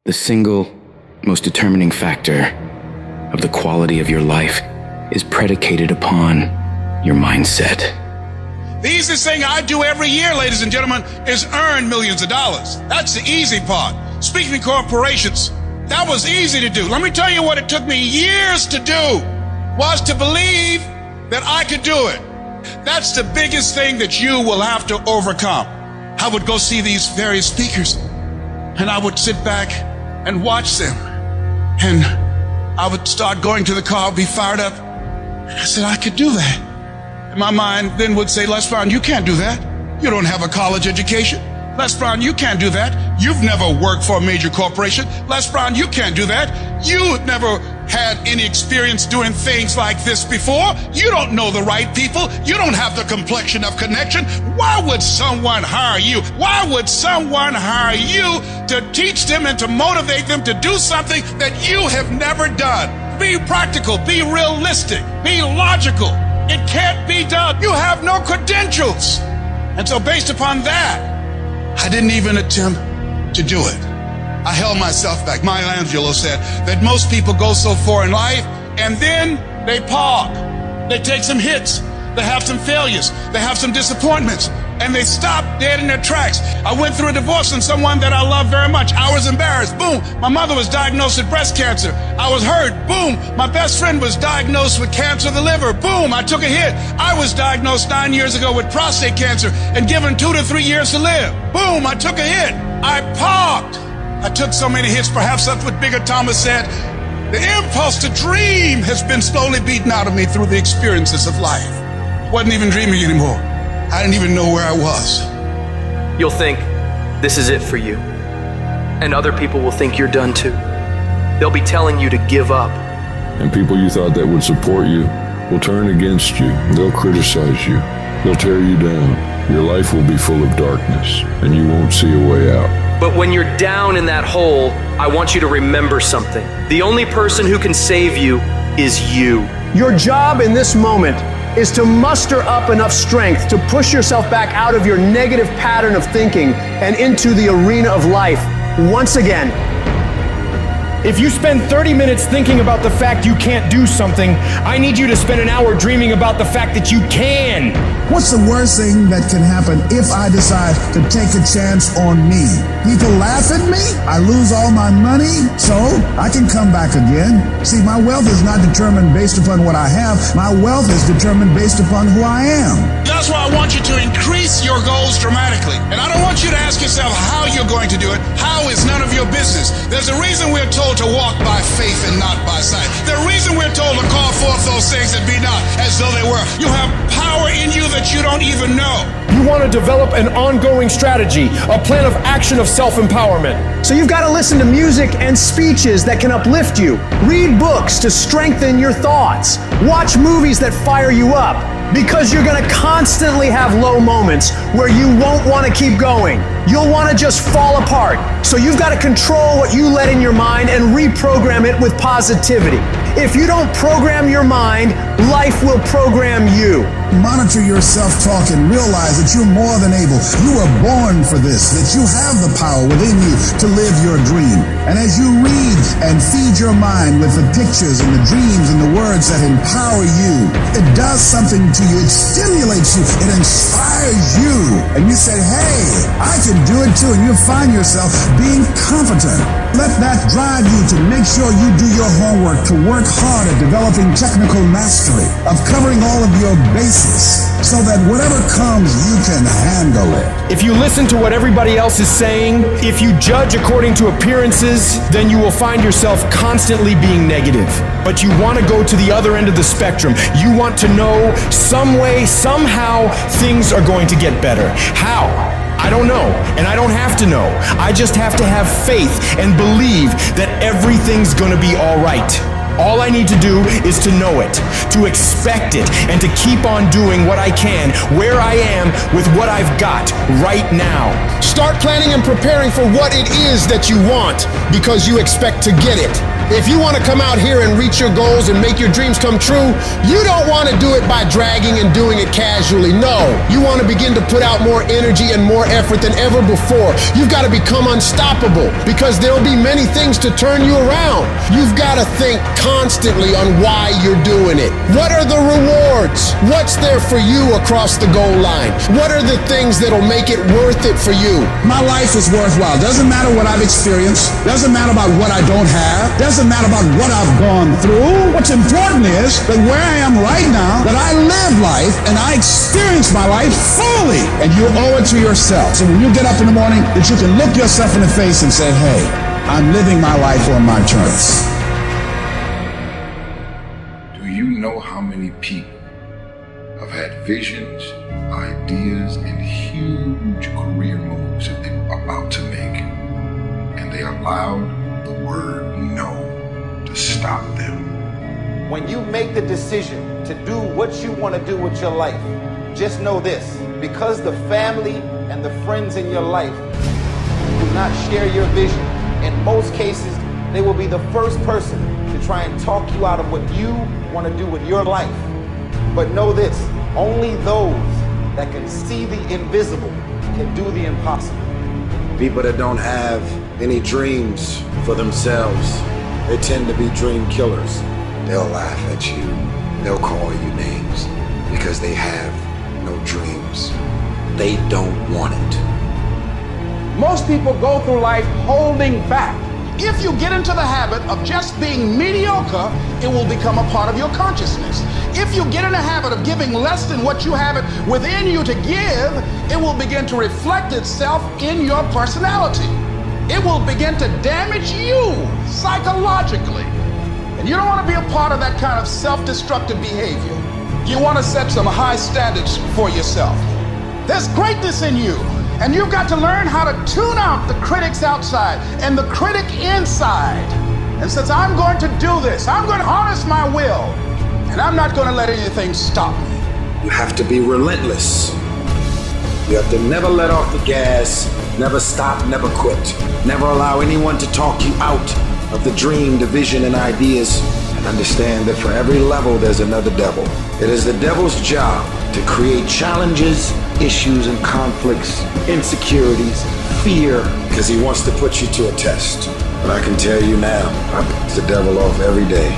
The single most determining factor of the quality of your life is predicated upon your mindset. The easiest thing I do every year, ladies and gentlemen, is earn millions of dollars. That's the easy part. Speaking to corporations, that was easy to do. Let me tell you what it took me years to do, was to believe that I could do it. That's the biggest thing that you will have to overcome. I would go see these various speakers, and I would sit back and watch them. And I would start going to the car, be fired up. I said, I could do that. And my mind then would say, Les Brown, you can't do that. You don't have a college education. Les Brown, you can't do that. You've never worked for a major corporation. Les Brown, you can't do that. You never had any experience doing things like this before. You don't know the right people. You don't have the complexion of connection. Why would someone hire you? Why would someone hire you to teach them and to motivate them to do something that you have never done? Be practical, be realistic, be logical. It can't be done. You have no credentials. And so based upon that, I didn't even attempt to do it. I held myself back. Maya Angelou said that most people go so far in life and then they park. They take some hits. They have some failures. They have some disappointments. And they stop dead in their tracks. I went through a divorce from someone that I love very much. I was embarrassed. Boom. My mother was diagnosed with breast cancer. I was hurt. Boom. My best friend was diagnosed with cancer of the liver. Boom. I took a hit. I was diagnosed 9 years ago with prostate cancer and given 2 to 3 years to live. Boom. I took a hit. I parked. I took so many hits. Perhaps that's what Bigger Thomas said. The impulse to dream has been slowly beaten out of me through the experiences of life. Wasn't even dreaming anymore. I didn't even know where I was. You'll think this is it for you. And other people will think you're done too. They'll be telling you to give up. And people you thought that would support you will turn against you. They'll criticize you. They'll tear you down. Your life will be full of darkness, and you won't see a way out. But when you're down in that hole, I want you to remember something. The only person who can save you is you. Your job in this moment is to muster up enough strength to push yourself back out of your negative pattern of thinking and into the arena of life once again. If you spend 30 minutes thinking about the fact you can't do something, I need you to spend an hour dreaming about the fact that you can. What's the worst thing that can happen if I decide to take a chance on me? People laugh at me, I lose all my money, so I can come back again. See, my wealth is not determined based upon what I have. My wealth is determined based upon who I am. That's why I want you to increase your goals dramatically. And I don't want you to ask yourself how you're going to do it. How is none of your business. There's a reason we're told to walk by faith and not by sight. The reason we're told to call forth those things that be not as though they were. You have power in you that you don't even know. You want to develop an ongoing strategy, a plan of action of self-empowerment. So you've got to listen to music and speeches that can uplift you. Read books to strengthen your thoughts. Watch movies that fire you up. Because you're going to constantly have low moments where you won't want to keep going. You'll want to just fall apart. So you've got to control what you let in your mind and reprogram it with positivity. If you don't program your mind, life will program you. Monitor your self-talk and realize that you're more than able. You were born for this, that you have the power within you to live your dream. And as you read and feed your mind with the pictures and the dreams and the words that empower you, it does something to you. It stimulates you. It inspires you. And you say, hey, I can do it too. And you find yourself being competent. Let that drive you to make sure you do your homework, to work hard at developing technical mastery, of covering all of your bases, so that whatever comes, you can handle it. If you listen to what everybody else is saying, if you judge according to appearances, then you will find yourself constantly being negative. But you want to go to the other end of the spectrum. You want to know some way, somehow, things are going to get better. How? I don't know, and I don't have to know. I just have to have faith and believe that everything's gonna be all right. All I need to do is to know it, to expect it, and to keep on doing what I can, where I am, with what I've got right now. Start planning and preparing for what it is that you want, because you expect to get it. If you want to come out here and reach your goals and make your dreams come true, you don't want to do it by dragging and doing it casually. No, you want to begin to put out more energy and more effort than ever before. You've got to become unstoppable, because there'll be many things to turn you around. You've got to think constantly on why you're doing it. What are the rewards? What's there for you across the goal line? What are the things that'll make it worth it for you? My life is worthwhile. Doesn't matter what I've experienced. Doesn't matter about what I don't have. Doesn't matter about what I've gone through. What's important is that where I am right now, that I live life and I experience my life fully. And you owe it to yourself. So when you get up in the morning, that you can look yourself in the face and say, hey, I'm living my life on my terms. Do you know how many people have had visions, ideas, and huge career moves that they were about to make, and they allowed the word no to stop them? When you make the decision to do what you want to do with your life, just know this: because the family and the friends in your life do not share your vision, in most cases, they will be the first person to try and talk you out of what you want to do with your life. But know this: only those that can see the invisible can do the impossible. People that don't have any dreams for themselves, they tend to be dream killers. They'll laugh at you. They'll call you names because they have no dreams. They don't want it. Most people go through life holding back. If you get into the habit of just being mediocre, it will become a part of your consciousness. If you get in the habit of giving less than what you have it within you to give, it will begin to reflect itself in your personality. It will begin to damage you psychologically. And you don't want to be a part of that kind of self-destructive behavior. You want to set some high standards for yourself. There's greatness in you, and you've got to learn how to tune out the critics outside and the critic inside. And since I'm going to do this, I'm going to harness my will, and I'm not going to let anything stop me. You have to be relentless. You have to never let off the gas, never stop, never quit. Never allow anyone to talk you out of the dream, the vision, and ideas. And understand that for every level, there's another devil. It is the devil's job to create challenges, issues, and conflicts, insecurities, fear, because he wants to put you to a test. But I can tell you now, I piss the devil off every day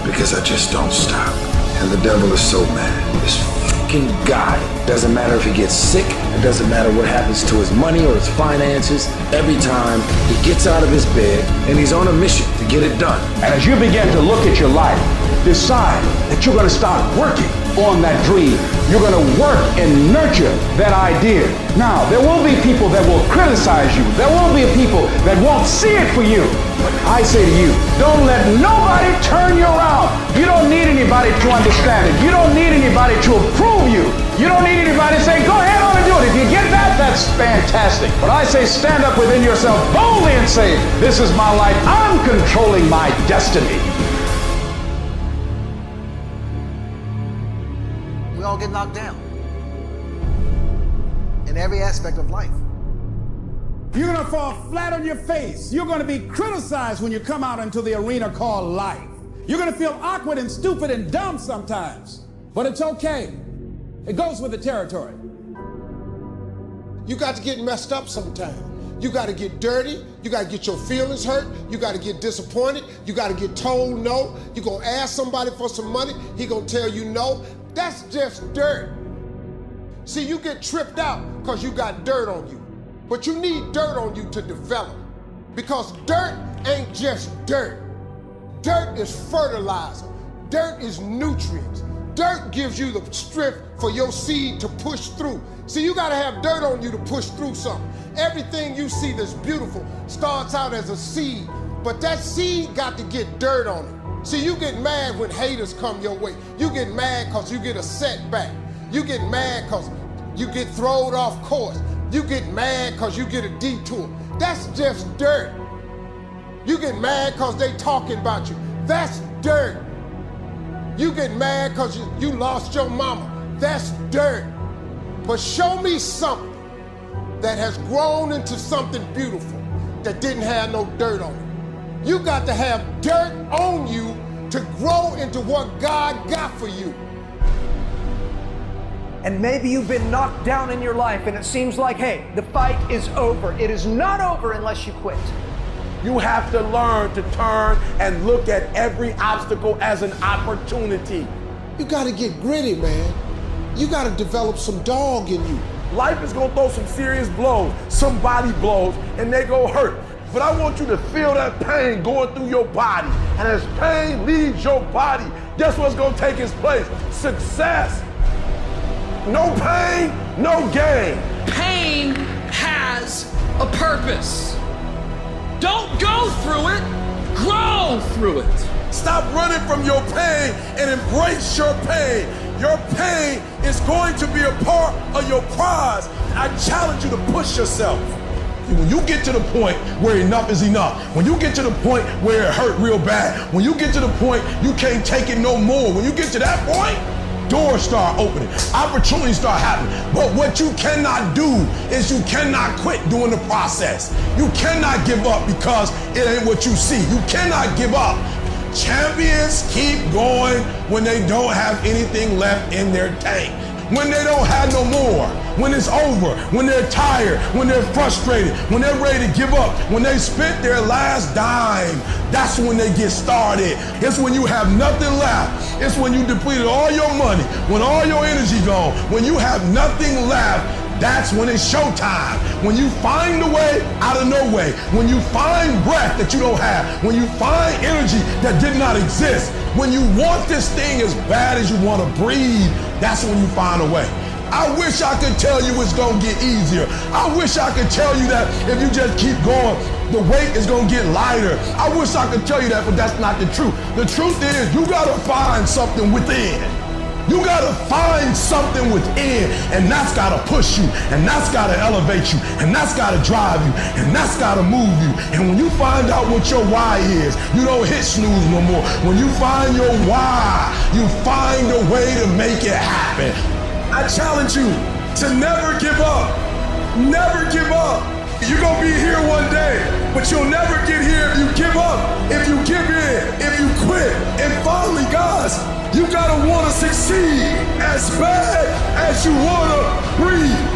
because I just don't stop. And the devil is so mad. This fucking guy, doesn't matter if he gets sick, it doesn't matter what happens to his money or his finances, every time he gets out of his bed and he's on a mission to get it done. And as you begin to look at your life, decide that you're going to start working on that dream. You're going to work and nurture that idea. Now, there will be people that will criticize you. There will be people that won't see it for you. But I say to you, don't let nobody turn you around. You don't need anybody to understand it. You don't need anybody to approve you. You don't need anybody to say, go ahead on and do it. If you get that, that's fantastic. But I say, stand up within yourself boldly and say, this is my life. I'm controlling my destiny. We all get knocked down in every aspect of life. You're going to fall flat on your face. You're going to be criticized when you come out into the arena called life. You're going to feel awkward and stupid and dumb sometimes. But it's okay. It goes with the territory. You got to get messed up sometimes. You got to get dirty. You got to get your feelings hurt. You got to get disappointed. You got to get told no. You're going to ask somebody for some money. He going to tell you no. That's just dirt. See, you get tripped out because you got dirt on you. But you need dirt on you to develop. Because dirt ain't just dirt. Dirt is fertilizer. Dirt is nutrients. Dirt gives you the strength for your seed to push through. See, you gotta have dirt on you to push through something. Everything you see that's beautiful starts out as a seed, but that seed got to get dirt on it. See, you get mad when haters come your way. You get mad because you get a setback. You get mad because you get thrown off course. You get mad because you get a detour. That's just dirt. You get mad because they talking about you. That's dirt. You get mad because you lost your mama. That's dirt. But show me something that has grown into something beautiful that didn't have no dirt on it. You got to have dirt on you to grow into what God got for you. And maybe you've been knocked down in your life and it seems like, hey, the fight is over. It is not over unless you quit. You have to learn to turn and look at every obstacle as an opportunity. You got to get gritty, man. You got to develop some dog in you. Life is gonna throw some serious blows, some body blows, and they go hurt. But I want you to feel that pain going through your body. And as pain leaves your body, guess what's gonna take its place? Success. No pain, no gain. Pain has a purpose. Don't go through it, grow through it. Stop running from your pain and embrace your pain. Your pain is going to be a part of your prize. I challenge you to push yourself. When you get to the point where enough is enough, when you get to the point where it hurt real bad, when you get to the point you can't take it no more, when you get to that point, doors start opening, opportunities start happening. But what you cannot do is you cannot quit during the process. You cannot give up because it ain't what you see. You cannot give up. Champions keep going when they don't have anything left in their tank. When they don't have no more, when it's over, when they're tired, when they're frustrated, when they're ready to give up, when they spent their last dime, that's when they get started. It's when you have nothing left. It's when you depleted all your money, when all your energy gone, when you have nothing left. That's when it's showtime. When you find a way out of no way. When you find breath that you don't have. When you find energy that did not exist. When you want this thing as bad as you want to breathe, that's when you find a way. I wish I could tell you it's going to get easier. I wish I could tell you that if you just keep going, the weight is going to get lighter. I wish I could tell you that, but that's not the truth. The truth is you got to find something within. You gotta find something within, and that's gotta push you, and that's gotta elevate you, and that's gotta drive you, and that's gotta move you. And when you find out what your why is, you don't hit snooze no more. When you find your why, you find a way to make it happen. I challenge you to never give up. Never give up. You're gonna be here one day, but you'll never get here if you give up, if you give in, if you quit. And finally, guys, you gotta wanna succeed as bad as you wanna breathe.